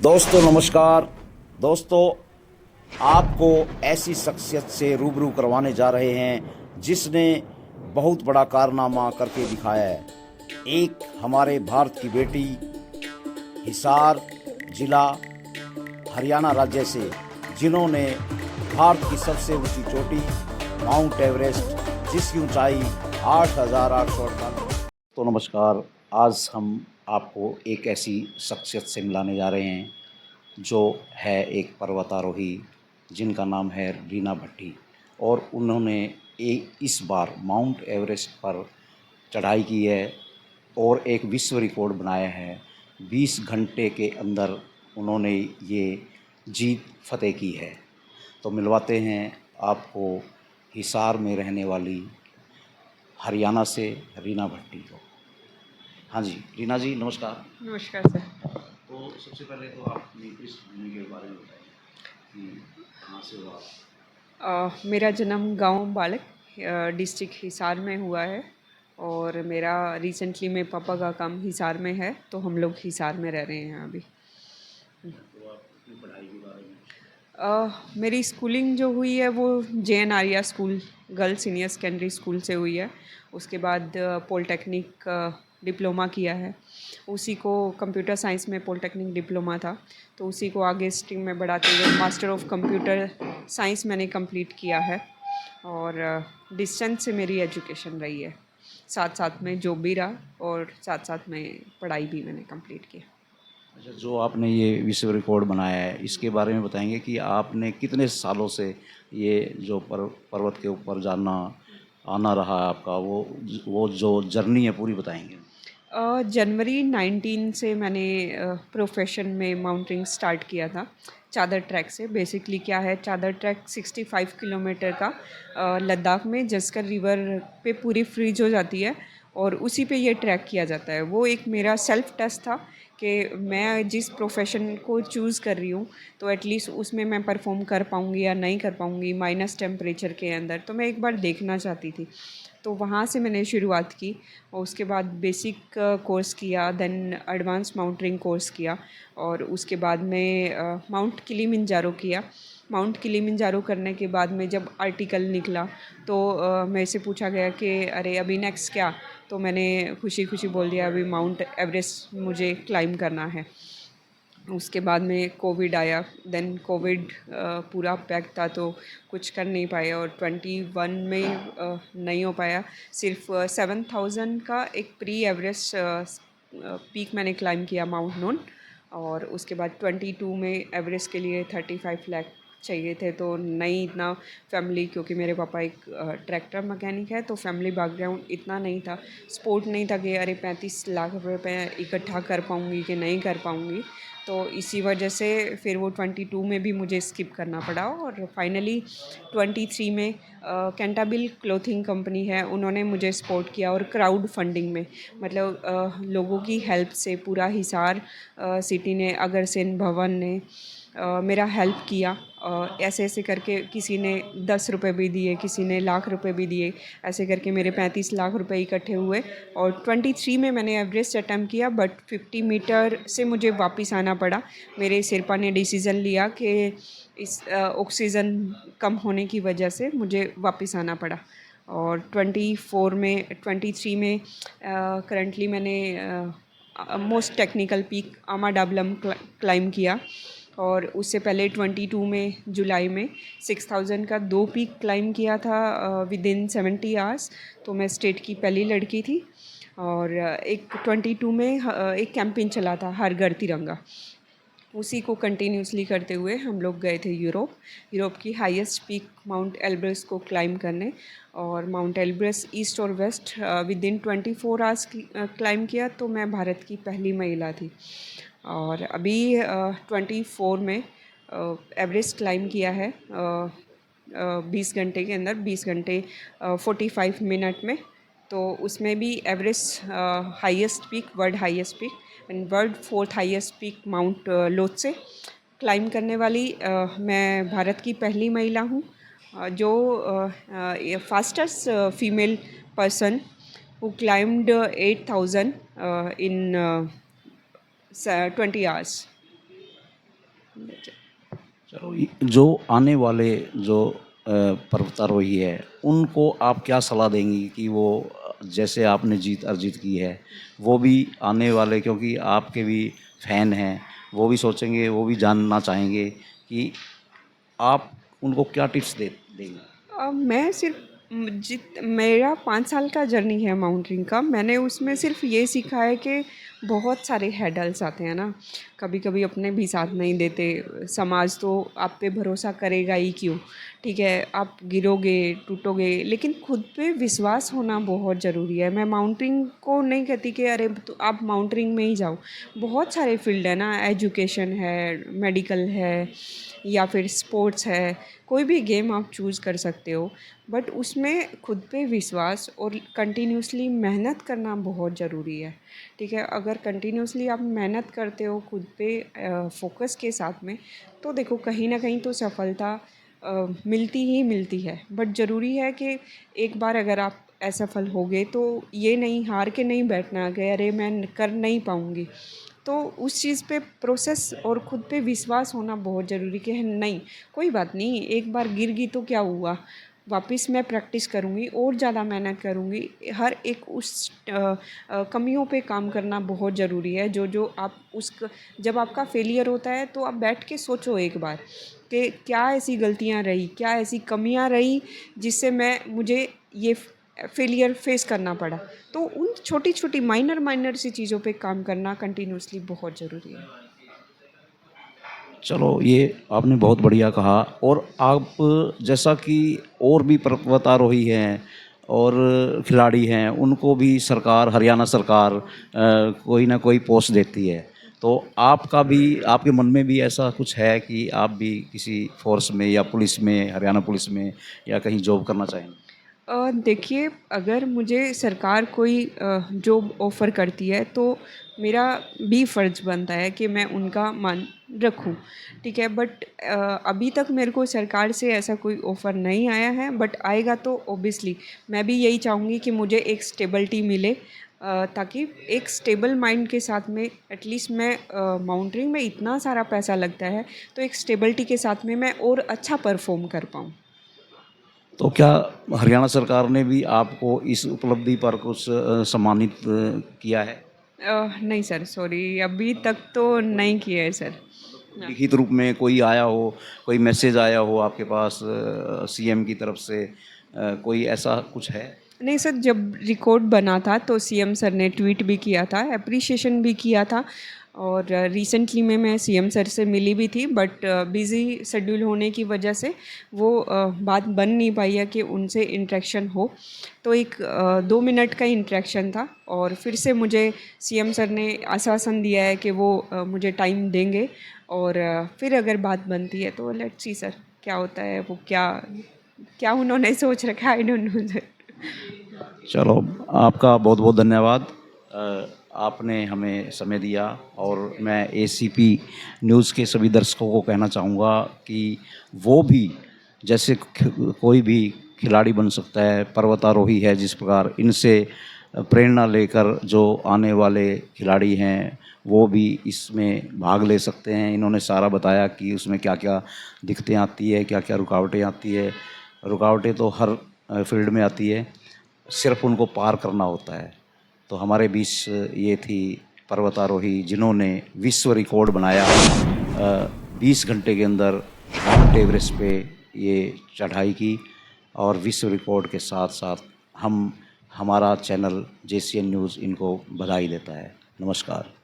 दोस्तों नमस्कार। दोस्तों, आपको ऐसी शख्सियत से रूबरू करवाने जा रहे हैं जिसने बहुत बड़ा कारनामा करके दिखाया है। एक हमारे भारत की बेटी, हिसार जिला हरियाणा राज्य से, जिन्होंने भारत की सबसे ऊंची चोटी माउंट एवरेस्ट, जिसकी ऊंचाई 8,848। तो नमस्कार। आज हम आपको एक ऐसी शख्सियत से मिलाने जा रहे हैं जो है एक पर्वतारोही, जिनका नाम है रीना भट्टी। और उन्होंने इस बार माउंट एवरेस्ट पर चढ़ाई की है और एक विश्व रिकॉर्ड बनाया है। 20 घंटे के अंदर उन्होंने ये जीत फतेह की है। तो मिलवाते हैं आपको हिसार में रहने वाली हरियाणा से रीना भट्टी को। हाँ जी, रीना जी नमस्कार। नमस्कार सर। तो सबसे पहले तो आप अपनी पृष्ठभूमि के बारे में बताइए कि कहाँ से हो आप। मेरा जन्म गांव बालक डिस्ट्रिक्ट हिसार में हुआ है और मेरा रिसेंटली में पापा का काम हिसार में है, तो हम लोग हिसार में रह रहे हैं अभी। तो आप अपनी पढ़ाई के बारे में। मेरी स्कूलिंग जो हुई है वो JN Arya school girls senior secondary school से हुई है। उसके बाद पॉलिटेक्निक डिप्लोमा किया है। उसी को कंप्यूटर साइंस में पॉलिटेक्निक डिप्लोमा था, तो उसी को आगे स्ट्रीम में बढ़ाते हुए मास्टर ऑफ कंप्यूटर साइंस मैंने कंप्लीट किया है। और डिस्टेंस से मेरी एजुकेशन रही है, साथ साथ में जॉब भी रहा और साथ साथ में पढ़ाई भी मैंने कंप्लीट की। अच्छा, जो आपने ये विश्व रिकॉर्ड बनाया है, इसके बारे में बताएंगे कि आपने कितने सालों से ये जो पर्वत के ऊपर जाना आना रहा है आपका, वो जो जर्नी है पूरी बताएंगे। जनवरी 19 से मैंने प्रोफेशन में माउंटेनिंग स्टार्ट किया था चादर ट्रैक से। बेसिकली क्या है, चादर ट्रैक 65 किलोमीटर का लद्दाख में जस्कर रिवर पे पूरी फ्रीज हो जाती है और उसी पे ये ट्रैक किया जाता है। वो एक मेरा सेल्फ टेस्ट था कि मैं जिस प्रोफेशन को चूज़ कर रही हूँ तो एटलीस्ट उसमें मैं परफॉर्म कर पाऊँगी या नहीं कर पाऊँगी माइनस टेम्परेचर के अंदर। तो मैं एक बार देखना चाहती थी, तो वहाँ से मैंने शुरुआत की और उसके बाद बेसिक कोर्स किया, देन एडवांस माउंटेनिंग कोर्स किया और उसके बाद में माउंट किलिमंजारो किया। माउंट किलिमंजारो करने के बाद में जब आर्टिकल निकला तो मेरे से पूछा गया कि अरे अभी नेक्स्ट क्या, तो मैंने खुशी खुशी बोल दिया अभी माउंट एवरेस्ट मुझे क्लाइम करना है। उसके बाद में कोविड आया, देन कोविड पूरा पैक था तो कुछ कर नहीं पाए और 21 में नहीं हो पाया। सिर्फ 7,000 का एक प्री एवरेस्ट पीक मैंने क्लाइम किया माउंट नून। और उसके बाद 22 में एवरेस्ट के लिए 35 लाख चाहिए थे, तो नहीं इतना फैमिली, क्योंकि मेरे पापा एक ट्रैक्टर मैकेनिक है, तो फैमिली बैकग्राउंड इतना नहीं था, सपोर्ट नहीं था कि अरे 35 लाख रुपए इकट्ठा कर पाऊँगी कि नहीं कर पाऊँगी। तो इसी वजह से फिर वो 22 में भी मुझे स्किप करना पड़ा और फाइनली 23 में कैंटाबिल क्लोथिंग कंपनी है, उन्होंने मुझे सपोर्ट किया और क्राउड फंडिंग में, मतलब लोगों की हेल्प से पूरा हिसार सिटी ने, अगरसेन भवन ने मेरा हेल्प किया। ऐसे ऐसे करके किसी ने 10 रुपये भी दिए, किसी ने लाख रुपए भी दिए, ऐसे करके मेरे 35 लाख रुपए इकट्ठे हुए और 23 में मैंने एवरेस्ट अटैम्प्ट किया, बट 50 मीटर से मुझे वापस आना पड़ा। मेरे सिरपा ने डिसीज़न लिया कि इस ऑक्सीजन कम होने की वजह से मुझे वापस आना पड़ा। और 23 में करंटली मैंने मोस्ट टेक्निकल पीक आमा डाबलम क्लाइम किया और उससे पहले 22 में जुलाई में 6,000 का 2 पीक क्लाइम किया था विदिन 70 आवर्स। तो मैं स्टेट की पहली लड़की थी। और एक 22 में एक कैंपेन चला था हर घर तिरंगा, उसी को कंटिन्यूसली करते हुए हम लोग गए थे यूरोप की हाईएस्ट पीक माउंट एल्ब्रस को क्लाइम करने। और माउंट एल्ब्रस ईस्ट और वेस्ट विदिन 24 आवर्स क्लाइम किया, तो मैं भारत की पहली महिला थी। और अभी 24 में एवरेस्ट क्लाइम किया है 20 घंटे के अंदर, 20 घंटे 45 मिनट में। तो उसमें भी Everest highest peak, world highest peak and world 4th highest peak mount Lhotse climb करने वाली मैं भारत की पहली महिला हूँ जो fastest female person who climbed 8,000 in 20 hours. चलो जो आने वाले जो पर्वतारोही है उनको आप क्या सलाह देंगी कि वो जैसे आपने जीत अर्जित की है वो भी आने वाले, क्योंकि आपके भी फैन हैं, वो भी सोचेंगे, वो भी जानना चाहेंगे कि आप उनको क्या टिप्स देंगे। मैं सिर्फ मेरा 5 साल का जर्नी है माउंटेनिंग का। मैंने उसमें सिर्फ ये सीखा है कि बहुत सारे हैडल्स आते हैं ना, कभी कभी अपने भी साथ नहीं देते। समाज तो आप पे भरोसा करेगा ही क्यों, ठीक है, आप गिरोगे टूटोगे, लेकिन खुद पे विश्वास होना बहुत ज़रूरी है। मैं माउंटेनिंग को नहीं कहती कि अरे तो आप माउंटेनिंग में ही जाओ। बहुत सारे फील्ड है ना, एजुकेशन है, मेडिकल है, या फिर स्पोर्ट्स है, कोई भी गेम आप चूज़ कर सकते हो। बट उसमें खुद पे विश्वास और कंटिन्यूसली मेहनत करना बहुत ज़रूरी है, ठीक है। अगर कंटिन्यूसली आप मेहनत करते हो खुद पे फोकस के साथ में, तो देखो कहीं ना कहीं तो सफलता मिलती ही मिलती है। बट ज़रूरी है कि एक बार अगर आप असफल हो गए तो ये नहीं, हार के नहीं बैठना कि अरे मैं कर नहीं पाऊँगी। तो उस चीज़ पे प्रोसेस और खुद पे विश्वास होना बहुत ज़रूरी कि नहीं, कोई बात नहीं, एक बार गिर गई तो क्या हुआ, वापस मैं प्रैक्टिस करूँगी और ज़्यादा मेहनत करूँगी। हर एक उस कमियों पे काम करना बहुत ज़रूरी है। जो जो आप जब आपका फेलियर होता है तो आप बैठ के सोचो एक बार कि क्या ऐसी गलतियाँ रही, क्या ऐसी कमियाँ रही जिससे मुझे ये फेलियर फेस करना पड़ा। तो उन छोटी छोटी माइनर माइनर सी चीज़ों पे काम करना कंटिन्यूसली बहुत ज़रूरी है। चलो ये आपने बहुत बढ़िया कहा। और आप जैसा कि और भी पर्वतारोही हैं और खिलाड़ी हैं, उनको भी सरकार, हरियाणा सरकार कोई ना कोई पोस्ट देती है, तो आपका भी, आपके मन में भी ऐसा कुछ है कि आप भी किसी फोर्स में या पुलिस में, हरियाणा पुलिस में या कहीं जॉब करना चाहेंगे? देखिए, अगर मुझे सरकार कोई जॉब ऑफ़र करती है तो मेरा भी फ़र्ज़ बनता है कि मैं उनका मान रखूं, ठीक है। बट अभी तक मेरे को सरकार से ऐसा कोई ऑफ़र नहीं आया है, बट आएगा तो ऑब्वियसली मैं भी यही चाहूँगी कि मुझे एक स्टेबिलिटी मिले, ताकि एक स्टेबल माइंड के साथ में एटलीस्ट मैं माउंटेनिंग में इतना सारा पैसा लगता है, तो एक स्टेबिलिटी के साथ में मैं और अच्छा परफॉर्म कर पाऊँ। तो क्या हरियाणा सरकार ने भी आपको इस उपलब्धि पर कुछ सम्मानित किया है? नहीं सर, सॉरी, अभी तक तो नहीं किया है सर। हाँ। लिखित रूप में कोई आया हो, कोई मैसेज आया हो आपके पास सीएम की तरफ से, कोई ऐसा कुछ है? नहीं सर, जब रिकॉर्ड बना था तो सीएम सर ने ट्वीट भी किया था, एप्रिशिएशन भी किया था। और रिसेंटली में मैं सीएम सर से मिली भी थी, बट बिज़ी शेड्यूल होने की वजह से वो बात बन नहीं पाई है कि उनसे इंटरेक्शन हो। तो एक 2 मिनट का इंटरेक्शन था, और फिर से मुझे सीएम सर ने आश्वासन दिया है कि वो मुझे टाइम देंगे। और फिर अगर बात बनती है तो लेट्स सी सर क्या होता है, वो क्या क्या उन्होंने सोच रखा है, आई डोंट नो सर। चलो, आपका बहुत बहुत धन्यवाद। आपने हमें समय दिया। और मैं एसीपी न्यूज़ के सभी दर्शकों को कहना चाहूँगा कि वो भी जैसे कोई भी खिलाड़ी बन सकता है, पर्वतारोही है जिस प्रकार, इनसे प्रेरणा लेकर जो आने वाले खिलाड़ी हैं वो भी इसमें भाग ले सकते हैं। इन्होंने सारा बताया कि उसमें क्या क्या दिक्कतें आती है, क्या क्या रुकावटें आती है। रुकावटें तो हर फील्ड में आती है, सिर्फ उनको पार करना होता है। तो हमारे बीच ये थी पर्वतारोही जिन्होंने विश्व रिकॉर्ड बनाया, 20 घंटे के अंदर माउंट एवरेस्ट पे ये चढ़ाई की। और विश्व रिकॉर्ड के साथ साथ हमारा चैनल जेसीएन न्यूज़ इनको बधाई देता है। नमस्कार।